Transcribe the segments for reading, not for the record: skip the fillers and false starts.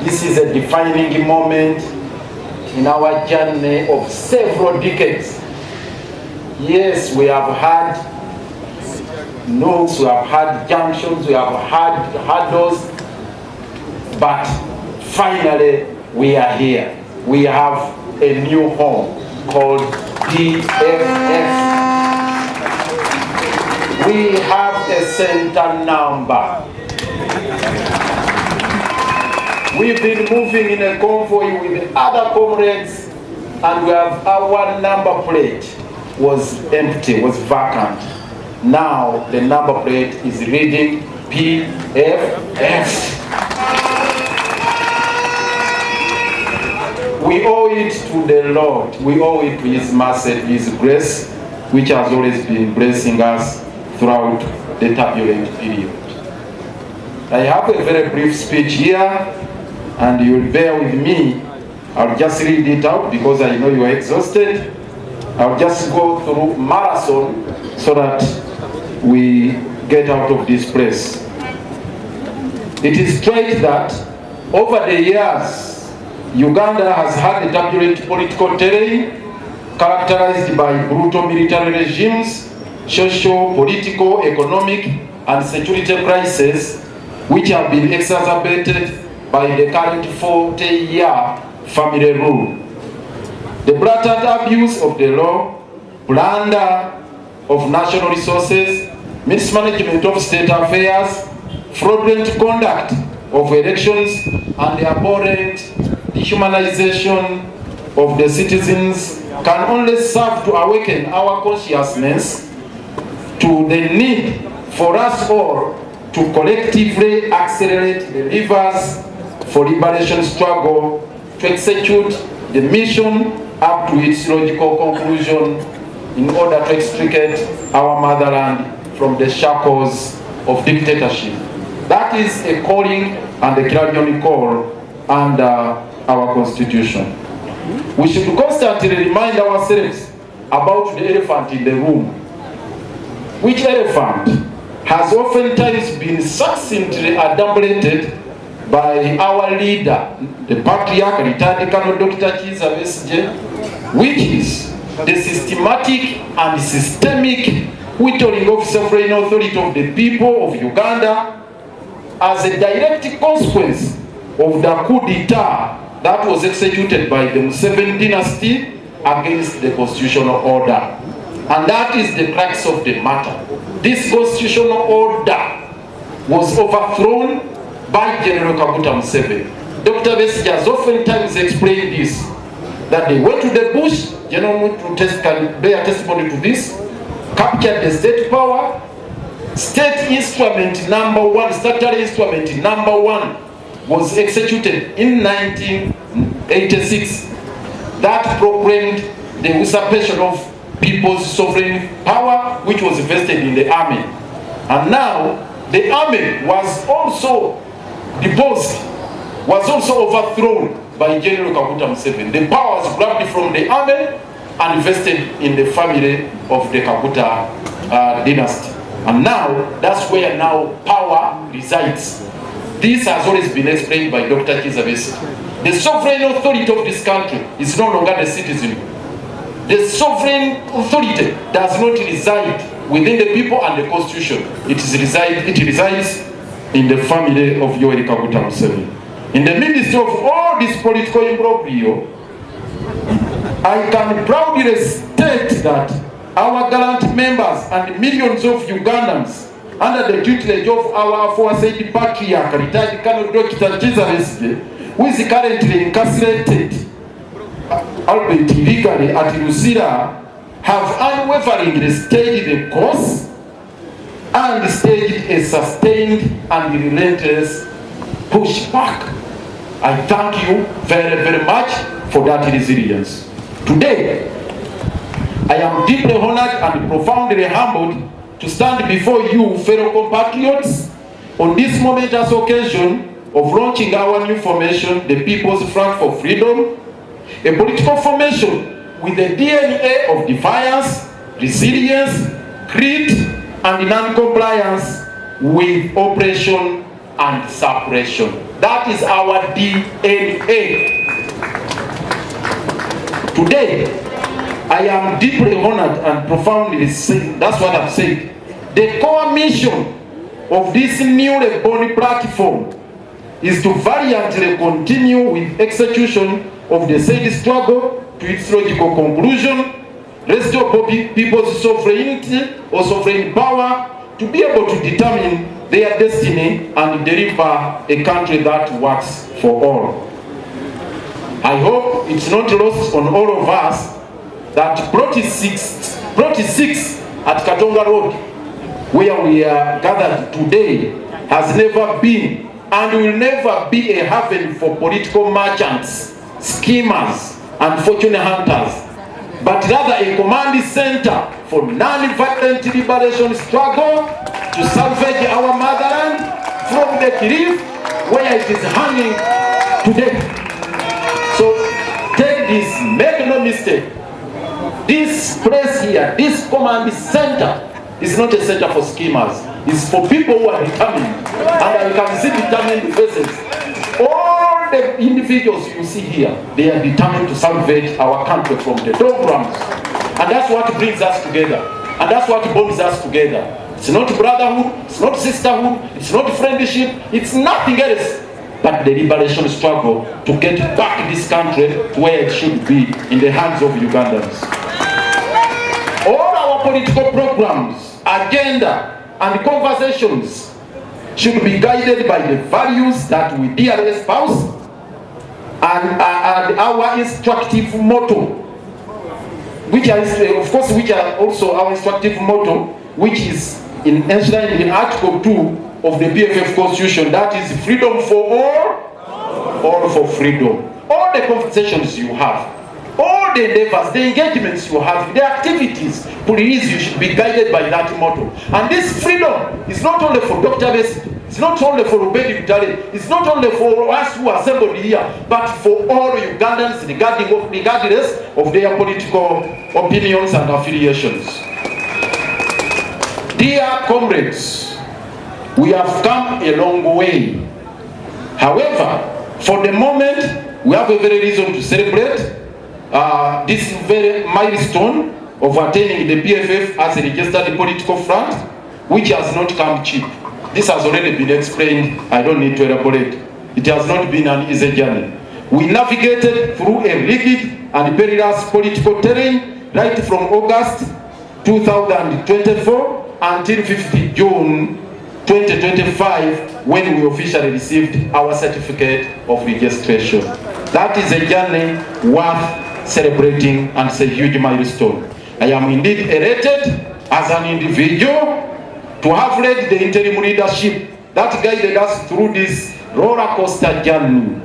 This is a defining moment in our journey of several decades. Yes, we have had nooks, we have had junctions, we have had hurdles, but finally we are here. We have a new home called DFF. We have a center number. We've been moving in a convoy with other comrades, and we have our number plate was empty, was vacant. Now the number plate is reading PFF. We owe it to the Lord. We owe it to His mercy, His grace, which has always been blessing us throughout the turbulent period. I have a very brief speech here, and you'll bear with me. I'll just read it out because I know you are exhausted. I'll just go through marathon so that we get out of this place. It is true that over the years, Uganda has had a turbulent political terrain characterized by brutal military regimes, social, political, economic, and security crises, which have been exacerbated by the current 40-year family rule. The blatant abuse of the law, plunder of national resources, mismanagement of state affairs, fraudulent conduct of elections, and the abhorrent dehumanization of the citizens can only serve to awaken our consciousness to the need for us all to collectively accelerate the levers for liberation struggle to execute the mission up to its logical conclusion in order to extricate our motherland from the shackles of dictatorship. That is a calling and a clarion call under our constitution. We should constantly remind ourselves about the elephant in the room. Which elephant has oftentimes been succinctly adumbrated by our leader, the patriarch, retired Colonel Dr. Ssebo, which is the systematic and systemic whittling of sovereign authority of the people of Uganda as a direct consequence of the coup d'etat that was executed by the Museveni dynasty against the constitutional order. And that is the crux of the matter. This constitutional order was overthrown by General Kaguta Museveni. Dr. Besigye has oftentimes explained this, that they went to the bush, General Mutu can bear testimony to this, captured the state power, state instrument number one, statutory instrument number one was executed in 1986. That proclaimed the usurpation of people's sovereign power, which was vested in the army. And now the army was also deposed, was also overthrown by General Kaguta Museveni. The power was grabbed from the army and vested in the family of the Kaguta dynasty. And now, that's where now power resides. This has always been explained by Dr. Ssebo. The sovereign authority of this country is no longer the citizen. The sovereign authority does not reside within the people and the constitution. It resides in the family of Yoweri Kaguta Museveni. In the midst of all this political imbroglio, I can proudly state that our gallant members and millions of Ugandans, under the tutelage of our aforesaid patriarch, retired Colonel Dr. Ssebo, who is currently incarcerated Albert legally at Luzira, have unwaveringly stayed the course and staged a sustained and relentless pushback. I thank you very, very much for that resilience. Today, I am deeply honored and profoundly humbled to stand before you, fellow compatriots, on this momentous occasion of launching our new formation, the People's Front for Freedom, a political formation with the DNA of defiance, resilience, grit, and non-compliance with oppression and suppression. That is our DNA. Today, I am deeply honored and profoundly saying, that's what I've said. The core mission of this newly born platform is to valiantly continue with execution of the said struggle to its logical conclusion, restore people's sovereignty or sovereign power to be able to determine their destiny and deliver a country that works for all. I hope it's not lost on all of us that Plot 6 at Katonga Road, where we are gathered today, has never been and will never be a haven for political merchants, schemers, and fortune hunters, but rather a command center for non-violent liberation struggle to salvage our motherland from the cliff where it is hanging today. So take this, make no mistake. This place here, this command center, is not a center for schemers. It's for people who are determined. And I can see determined faces. All the individuals you see here, they are determined to salvage our country from the doldrums. And that's what brings us together. And that's what bonds us together. It's not brotherhood, it's not sisterhood, it's not friendship, it's nothing else but the liberation struggle to get back this country to where it should be, in the hands of Ugandans. All our political programs, agenda, and conversations should be guided by the values that we dearly espouse and our instructive motto, which are also our instructive motto, which is enshrined in Article 2 of the BFF Constitution, that is freedom for all for freedom. All the conversations you have, all the endeavors, the engagements you have, the activities, please, you should be guided by that motto. And this freedom is not only for Dr. Besi, it's not only for Ubedi Vitale, it's not only for us who are assembled here, but for all Ugandans regardless of their political opinions and affiliations. Dear comrades, we have come a long way. However, for the moment, we have a very reason to celebrate this very milestone of attaining the PFF as a registered political front, which has not come cheap. This has already been explained. I don't need to elaborate. It has not been an easy journey. We navigated through a rigid and perilous political terrain right from August 2024 until 50 June 2025, when we officially received our certificate of registration. That is a journey worth celebrating, and it's a huge milestone. I am indeed elated as an individual to have led the interim leadership that guided us through this roller coaster journey.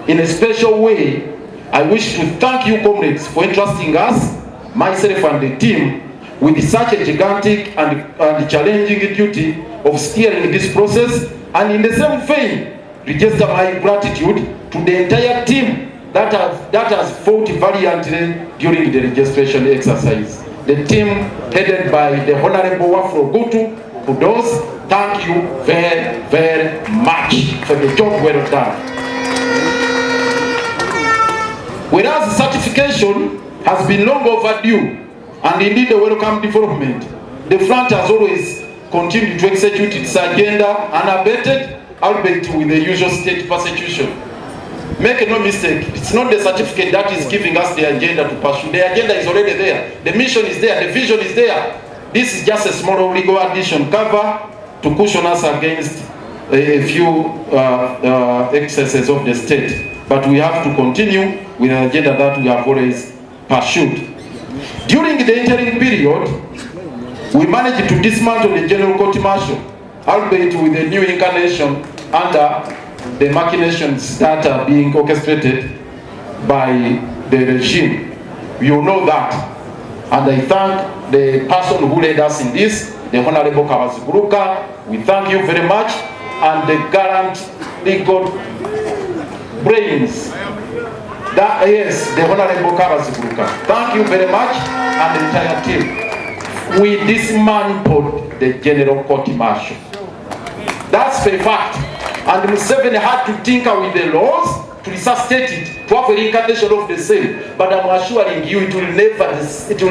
In a special way, I wish to thank you, comrades, for entrusting us, myself and the team, with such a gigantic and challenging duty of steering this process, and in the same vein, register my gratitude to the entire team that has fought valiantly during the registration exercise. The team headed by the Honorable Wafro Gutu, Kudos, thank you very, very much for the job well done. Whereas certification has been long overdue, and indeed a welcome development, the front has always continued to execute its agenda unabated, albeit with the usual state persecution. Make no mistake, it's not the certificate that is giving us the agenda to pursue. The agenda is already there. The mission is there. The vision is there. This is just a small legal addition cover to cushion us against a few excesses of the state. But we have to continue with an agenda that we have always pursued. During the interim period, we managed to dismantle the General Court Martial, albeit with a new incarnation under the machinations that are being orchestrated by the regime. You know that. And I thank the person who led us in this, the Honorable Kawazuguruka. We thank you very much. And the gallant legal brains. Yes, the Honorable Kawazuguruka. Thank you very much, and the entire team. We dismantled the General Court Martial. That's a fact. And Museveni had to tinker with the laws to resuscitate it, to have a reincarnation of the same. But I'm assuring you, it will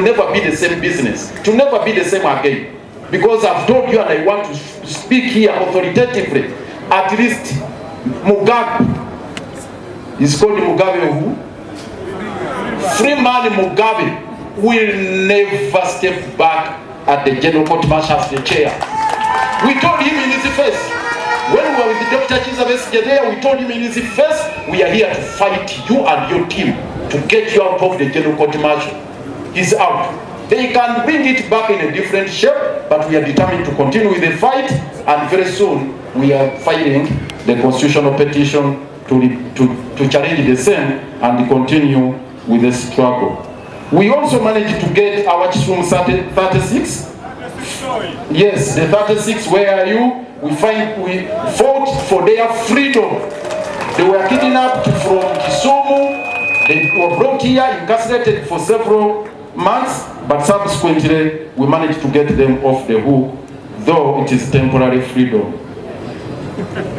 never be the same business. It will never be the same again. Because I've told you, and I want to speak here authoritatively, at least Mugabe, he's called Mugabe who? Freeman Mugabe will never step back at the General Court Martial as the chair. We told him in his face, when we were with Dr. Kizza there, we told him in his face, we are here to fight you and your team to get you out of the General Court Martial. He's out. They can bring it back in a different shape, but we are determined to continue with the fight, and very soon we are filing the constitutional petition to challenge the same and continue with the struggle. We also managed to get our Chisum 36. Yes, the 36, where are you? We fought for their freedom. They were kidnapped from Kisumu. They were brought here, incarcerated for several months, but subsequently we managed to get them off the hook, though it is temporary freedom.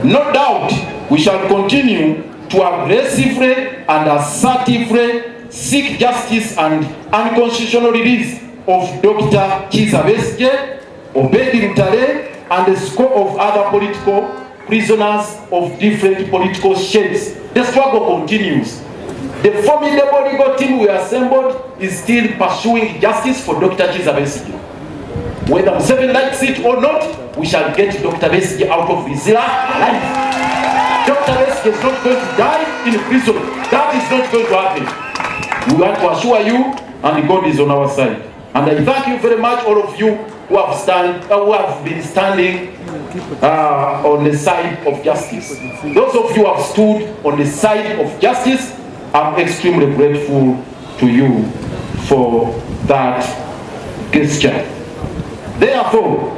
No doubt we shall continue to aggressively and assertively seek justice and unconstitutional release of Dr. Kizza Besigye, Obedi Ntale, and a score of other political prisoners of different political shades. The struggle continues. The formidable legal team we assembled is still pursuing justice for Dr. Kizza Besigye. Whether Museveni likes it or not, we shall get Dr. Besigye out of his life. Dr. Besigye is not going to die in prison. That is not going to happen. We want to assure you, and God is on our side. And I thank you very much, all of you who have been standing on the side of justice. Those of you who have stood on the side of justice, I'm extremely grateful to you for that gesture. Therefore,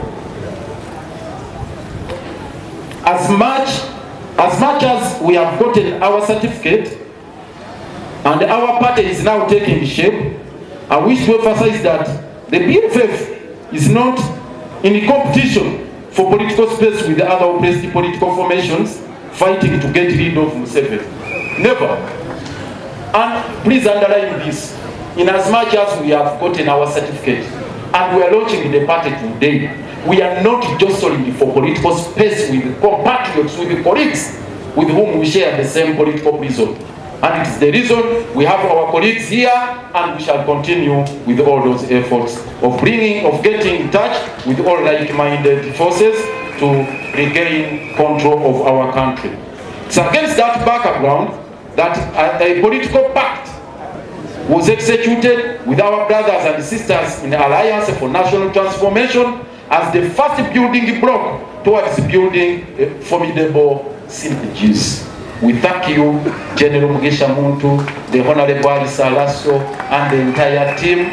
as much as we have gotten our certificate and our party is now taking shape, I wish to emphasize that the BFF is not in competition for political space with the other oppressed political formations fighting to get rid of Museveni. Never. And please underline this, in as much as we have gotten our certificate and we are launching the party today, we are not jostling for political space with compatriots, with colleagues with whom we share the same political prison. And it is the reason we have our colleagues here, and we shall continue with all those efforts of getting in touch with all like-minded forces to regain control of our country. It's against that background that a political pact was executed with our brothers and sisters in the Alliance for National Transformation as the first building block towards building a formidable synergies. We thank you, General Mugisha Muntu, the Honorable Alisa Lasso, and the entire team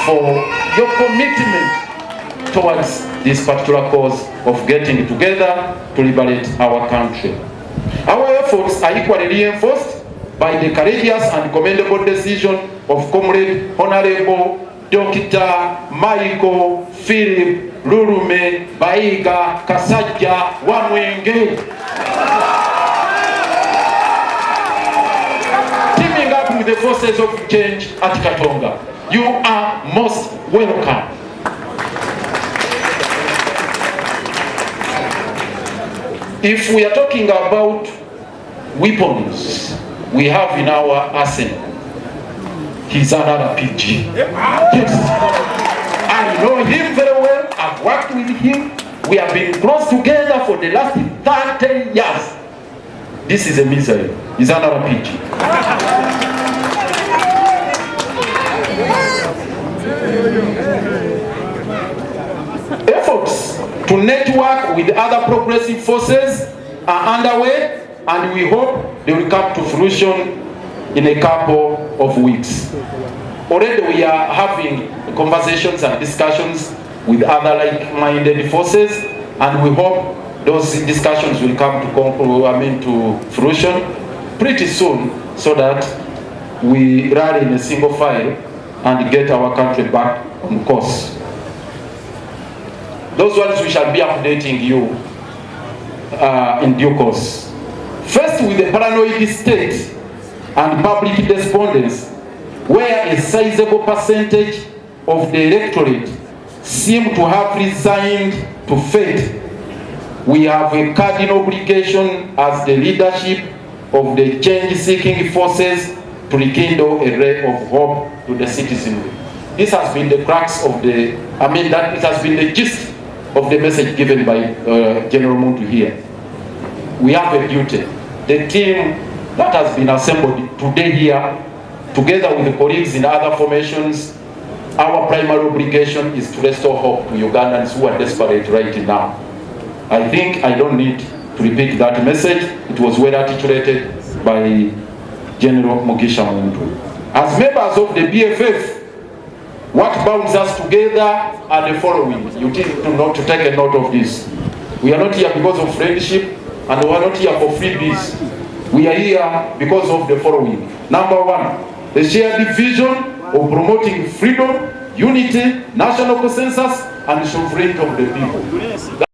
for your commitment towards this particular cause of getting together to liberate our country. Our efforts are equally reinforced by the courageous and commendable decision of Comrade Honorable Dr. Michael Philip Lurume Baiga Kasajja Wamwenge. Teaming up with the forces of change at Katonga. You are most welcome. If we are talking about weapons we have in our arsenal, he's an RPG. Yes. I know him very well. I've worked with him. We have been close together for the last 30 years. This is a misery. He's an RPG. Efforts to network with other progressive forces are underway, and we hope they will come to fruition in a couple of weeks. Already we are having conversations and discussions with other like-minded forces, and we hope those discussions will come to fruition pretty soon, so that we rally in a single file and get our country back on course. Those ones we shall be updating you in due course. First, with the paranoid state and public despondence, where a sizable percentage of the electorate seem to have resigned to fate, we have a cardinal obligation as the leadership of the change-seeking forces to rekindle a ray of hope to the citizenry. This has been the crux of it has been the gist of the message given by General Muntu here. We have a duty. The team that has been assembled today here, together with the colleagues in other formations, our primary obligation is to restore hope to Ugandans who are desperate right now. I think I don't need to repeat that message. It was well articulated by General Mugisha Muntu. As members of the BFF, what bounds us together are the following. You need to take a note of this. We are not here because of friendship, and we are not here for freebies. We are here because of the following. Number one, the shared vision of promoting freedom, unity, national consensus, and sovereignty of the people.